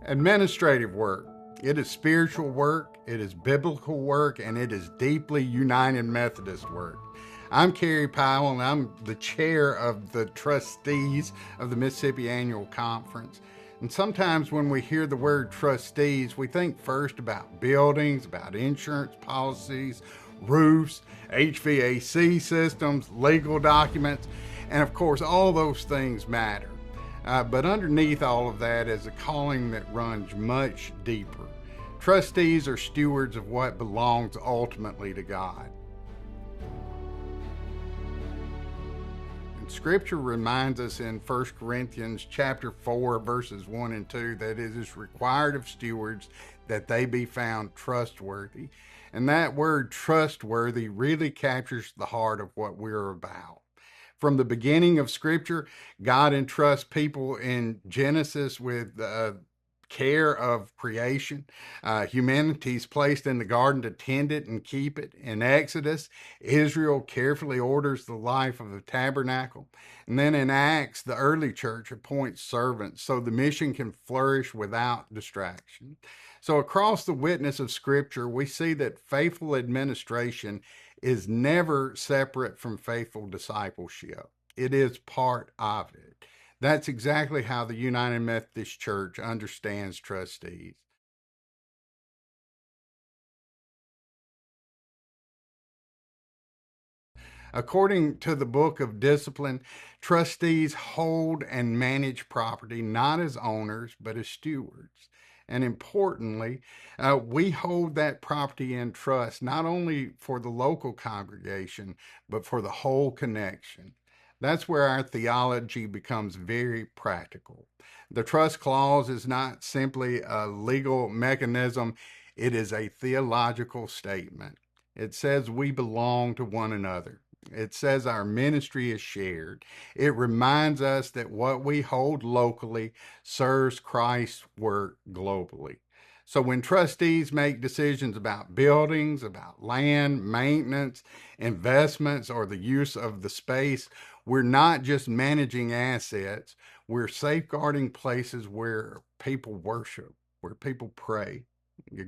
Administrative work. It is spiritual work, it is biblical work, and it is deeply United Methodist work. I'm Kerry Powell, and I'm the chair of the Trustees of the Mississippi Annual Conference. And sometimes when we hear the word trustees, we think first about buildings, about insurance policies, roofs, HVAC systems, legal documents, and of course, all those things matter. But underneath all of that is a calling that runs much deeper. Trustees are stewards of what belongs ultimately to God. And Scripture reminds us in 1 Corinthians chapter 4, verses 1 and 2, that it is required of stewards that they be found trustworthy. And that word trustworthy really captures the heart of what we're about. From the beginning of Scripture, God entrusts people in Genesis with care of creation. Humanity's placed in the garden to tend it and keep it. In Exodus, Israel carefully orders the life of the tabernacle. And then in Acts, the early church appoints servants so the mission can flourish without distraction. So across the witness of Scripture, we see that faithful administration is never separate from faithful discipleship. It is part of it. That's exactly how the United Methodist Church understands trustees. According to the Book of Discipline, trustees hold and manage property not as owners, but as stewards. And importantly, we hold that property in trust not only for the local congregation, but for the whole connection. That's where our theology becomes very practical. The trust clause is not simply a legal mechanism, it is a theological statement. It says we belong to one another. It says our ministry is shared. It reminds us that what we hold locally serves Christ's work globally. So when trustees make decisions about buildings, about land, maintenance, investments, or the use of the space, we're not just managing assets, we're safeguarding places where people worship, where people pray,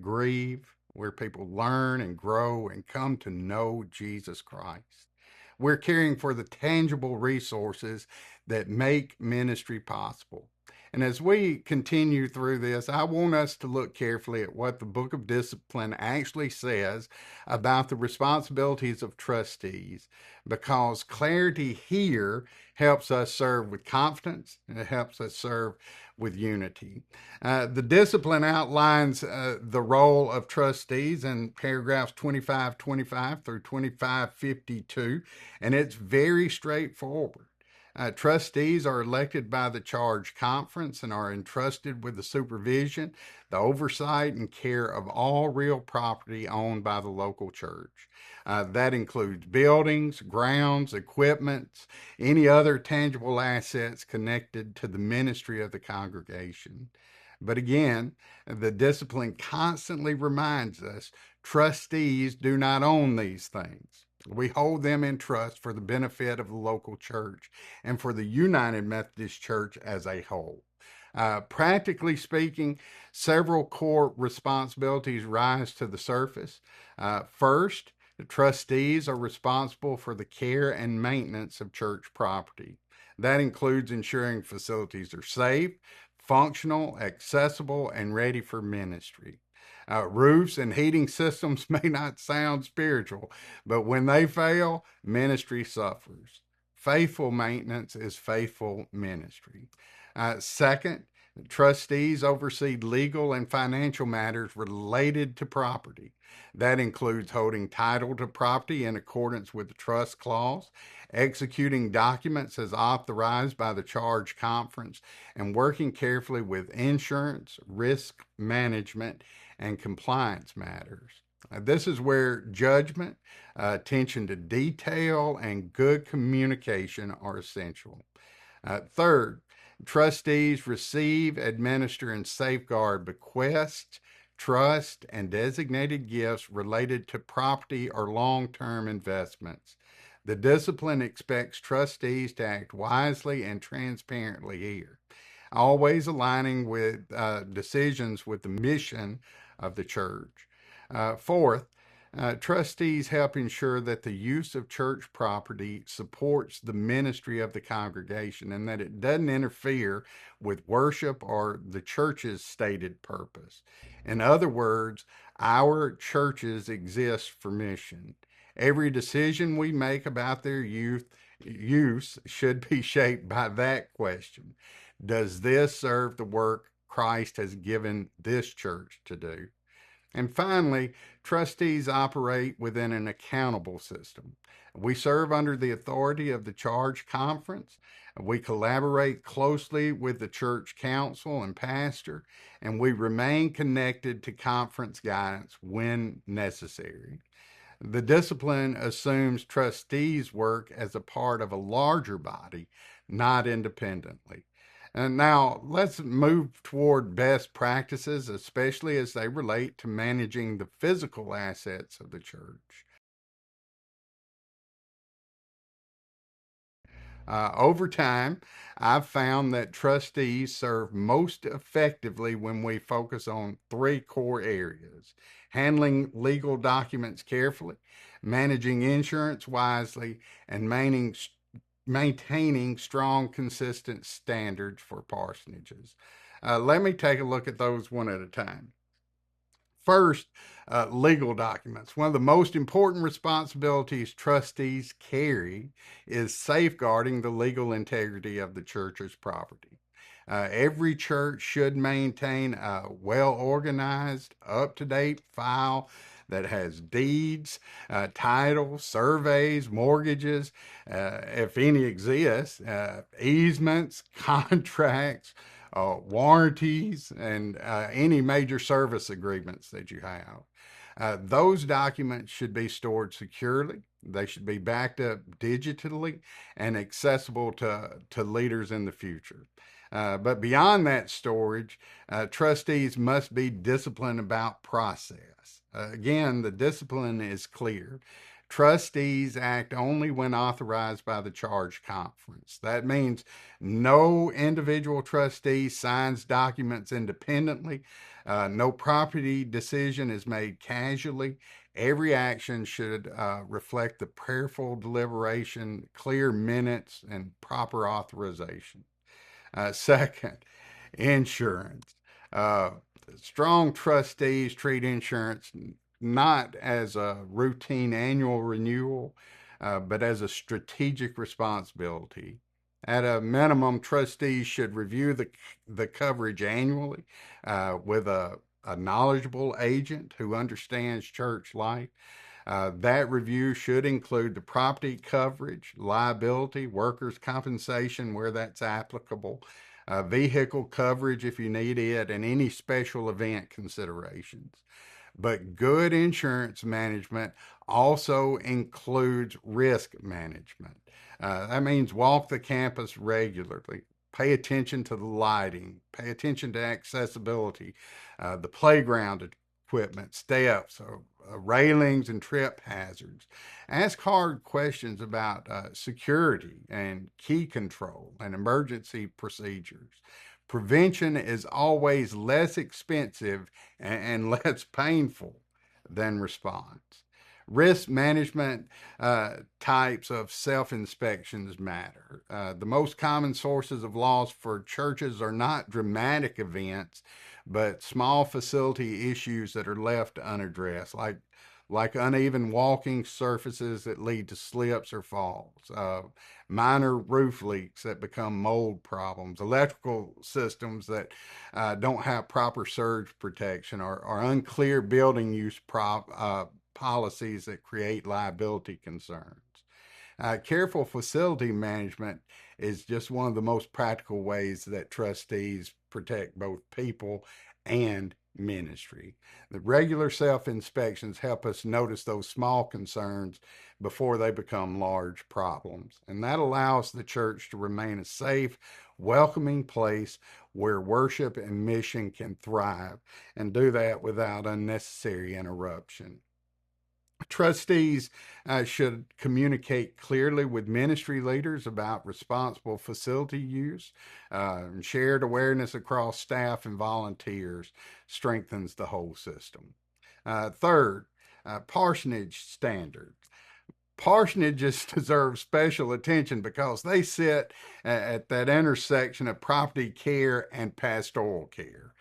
grieve, where people learn and grow and come to know Jesus Christ. We're caring for the tangible resources that make ministry possible. And as we continue through this, I want us to look carefully at what the Book of Discipline actually says about the responsibilities of trustees, because clarity here helps us serve with confidence and it helps us serve with unity. The discipline outlines the role of trustees in paragraphs 2525 through 2552, and it's very straightforward. Trustees are elected by the charge conference and are entrusted with the supervision, the oversight, and care of all real property owned by the local church. That includes buildings, grounds, equipment, any other tangible assets connected to the ministry of the congregation. But again, the discipline constantly reminds us trustees do not own these things. We hold them in trust for the benefit of the local church and for the United Methodist Church as a whole. Practically speaking, several core responsibilities rise to the surface. First, the trustees are responsible for the care and maintenance of church property. That includes ensuring facilities are safe, functional, accessible, and ready for ministry. Roofs and heating systems may not sound spiritual, but when they fail, ministry suffers. Faithful maintenance is faithful ministry. Second, trustees oversee legal and financial matters related to property. That includes holding title to property in accordance with the trust clause, executing documents as authorized by the charge conference, and working carefully with insurance, risk management, and compliance matters. This is where judgment, attention to detail, and good communication are essential. Third, trustees receive, administer, and safeguard bequests, trust, and designated gifts related to property or long-term investments. The discipline expects trustees to act wisely and transparently here. always aligning with decisions with the mission of the church. Fourth, trustees help ensure that the use of church property supports the ministry of the congregation and that it doesn't interfere with worship or the church's stated purpose. In other words, our churches exist for mission. Every decision we make about their use should be shaped by that question. Does this serve the work Christ has given this church to do? And finally, trustees operate within an accountable system. We serve under the authority of the charge conference. We collaborate closely with the church council and pastor, and we remain connected to conference guidance when necessary. The discipline assumes trustees work as a part of a larger body, not independently. And now let's move toward best practices, especially as they relate to managing the physical assets of the church. Over time, I've found that trustees serve most effectively when we focus on three core areas: handling legal documents carefully, managing insurance wisely, and maintaining strong, consistent standards for parsonages. Let me take a look at those one at a time. First, legal documents. One of the most important responsibilities trustees carry is safeguarding the legal integrity of the church's property. Every church should maintain a well organized, up to date file that has deeds, titles, surveys, mortgages, if any exist, easements, contracts, warranties, and any major service agreements that you have. Those documents should be stored securely. They should be backed up digitally and accessible to leaders in the future. But beyond that storage, trustees must be disciplined about process. Again, the discipline is clear. Trustees act only when authorized by the charge conference. That means no individual trustee signs documents independently. No property decision is made casually. Every action should reflect the prayerful deliberation, clear minutes, and proper authorization. Second, insurance. Uh, Strong trustees treat insurance not as a routine annual renewal, but as a strategic responsibility. At a minimum, trustees should review the coverage annually with a knowledgeable agent who understands church life. That review should include the property coverage, liability, workers' compensation where that's applicable, vehicle coverage if you need it, and any special event considerations. But good insurance management also includes risk management. That means walk the campus regularly, pay attention to the lighting, pay attention to accessibility, the playground equipment, steps, railings, and trip hazards. Ask hard questions about security and key control and emergency procedures. Prevention is always less expensive and less painful than response. Risk management types of self inspections matter. The most common sources of loss for churches are not dramatic events, but small facility issues that are left unaddressed, like uneven walking surfaces that lead to slips or falls, minor roof leaks that become mold problems, electrical systems that don't have proper surge protection, or unclear building use policies that create liability concerns. Careful facility management is just one of the most practical ways that trustees protect both people and ministry. The regular self inspections help us notice those small concerns before they become large problems. And that allows the church to remain a safe, welcoming place where worship and mission can thrive and do that without unnecessary interruption. Trustees should communicate clearly with ministry leaders about responsible facility use. Shared awareness across staff and volunteers strengthens the whole system. Third, parsonage standards. Parsonages deserve special attention because they sit at that intersection of property care and pastoral care.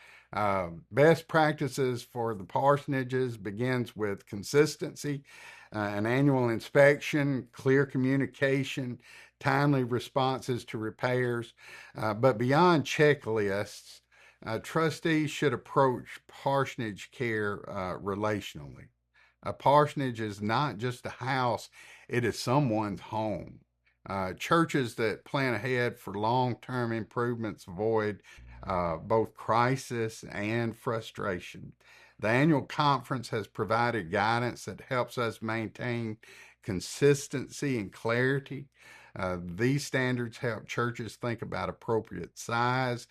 Best practices for the parsonages begins with consistency, an annual inspection, clear communication, timely responses to repairs. But beyond checklists, trustees should approach parsonage care relationally. A parsonage is not just a house, it is someone's home. Churches that plan ahead for long term improvements avoid both crisis and frustration. The annual conference has provided guidance that helps us maintain consistency and clarity. These standards help churches think about appropriate size,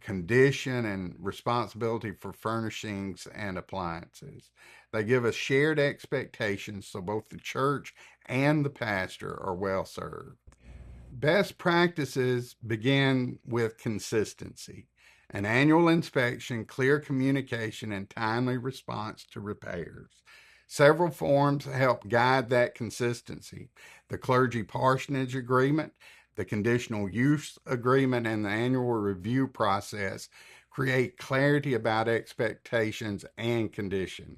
condition, and responsibility for furnishings and appliances. They give us shared expectations so both the church and the pastor are well served. Best practices begin with consistency, an annual inspection, clear communication, and timely response to repairs. Several forms help guide that consistency: the clergy parsonage agreement, the conditional use agreement, and the annual review process create clarity about expectations and condition.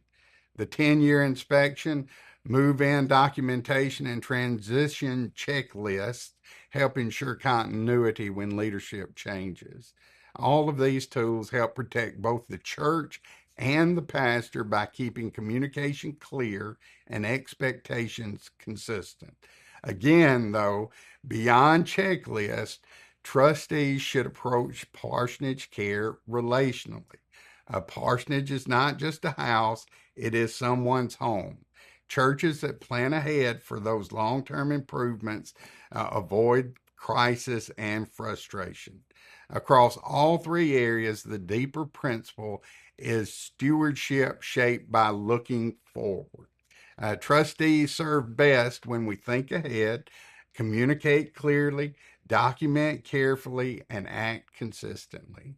The 10-year inspection, move in documentation, and transition checklists help ensure continuity when leadership changes. All of these tools help protect both the church and the pastor by keeping communication clear and expectations consistent. Again, though, beyond checklists, trustees should approach parsonage care relationally. A parsonage is not just a house, it is someone's home. Churches that plan ahead for those long term improvements avoid crisis and frustration. Across all three areas, the deeper principle is stewardship shaped by looking forward. Trustees serve best when we think ahead, communicate clearly, document carefully, and act consistently.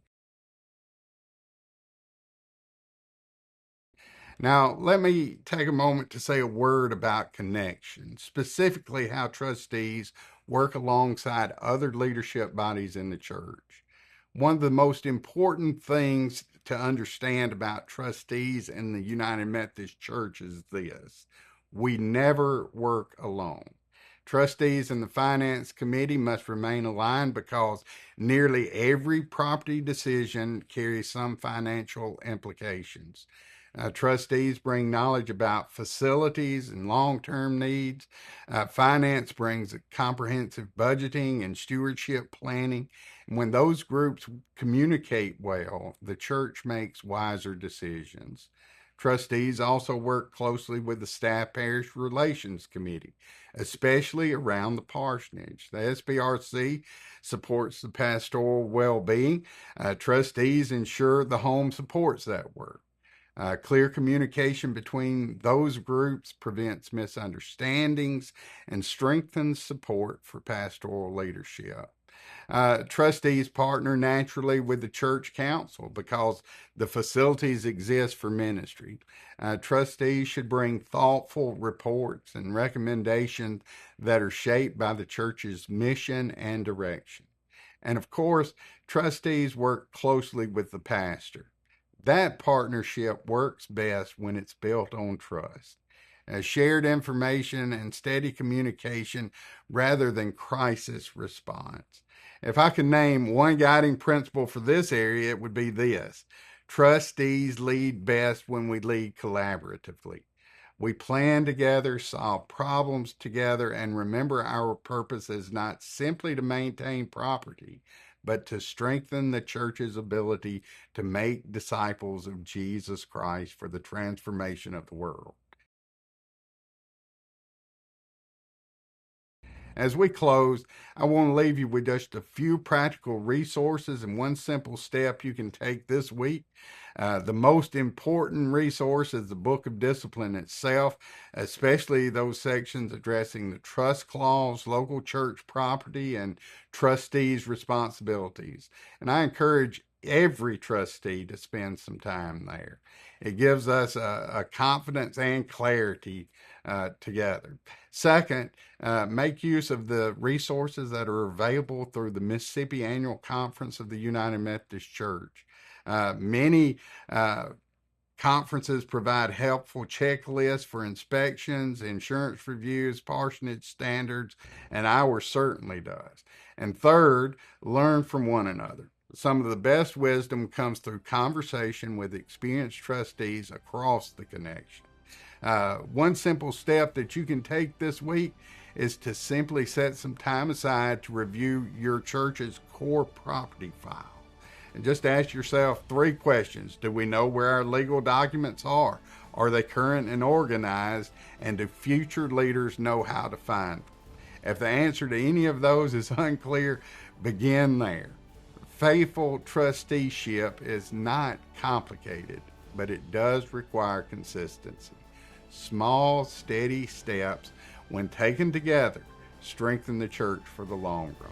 Now, let me take a moment to say a word about connection, specifically how trustees work alongside other leadership bodies in the church. One of the most important things to understand about trustees in the United Methodist Church is this: we never work alone. Trustees and the finance committee must remain aligned because nearly every property decision carries some financial implications. Trustees bring knowledge about facilities and long term needs. Finance brings comprehensive budgeting and stewardship planning. And when those groups communicate well, the church makes wiser decisions. Trustees also work closely with the Staff Parish Relations Committee, especially around the parsonage. The SPRC supports the pastoral well being. Trustees ensure the home supports that work. Clear communication between those groups prevents misunderstandings and strengthens support for pastoral leadership. Trustees partner naturally with the church council because the facilities exist for ministry. Trustees should bring thoughtful reports and recommendations that are shaped by the church's mission and direction. And of course, trustees work closely with the pastor. That partnership works best when it's built on trust, shared information, and steady communication rather than crisis response. If I could name one guiding principle for this area, it would be this: trustees lead best when we lead collaboratively. We plan together, solve problems together, and remember our purpose is not simply to maintain property, but to strengthen the church's ability to make disciples of Jesus Christ for the transformation of the world. As we close, I want to leave you with just a few practical resources and one simple step you can take this week. The most important resource is the Book of Discipline itself, especially those sections addressing the trust clause, local church property, and trustees' responsibilities. And I encourage every trustee to spend some time there. It gives us a confidence and clarity together. Second, make use of the resources that are available through the Mississippi Annual Conference of the United Methodist Church. Many conferences provide helpful checklists for inspections, insurance reviews, parsonage standards, and ours certainly does. And third, learn from one another. Some of the best wisdom comes through conversation with experienced trustees across the connection. One simple step that you can take this week is to simply set some time aside to review your church's core property file. And just ask yourself 3 questions. Do we know where our legal documents are? Are they current and organized? And do future leaders know how to find them? If the answer to any of those is unclear, begin there. Faithful trusteeship is not complicated, but it does require consistency. Small, steady steps, when taken together, strengthen the church for the long run.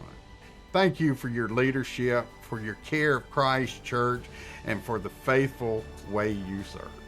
Thank you for your leadership, for your care of Christ Church, and for the faithful way you serve.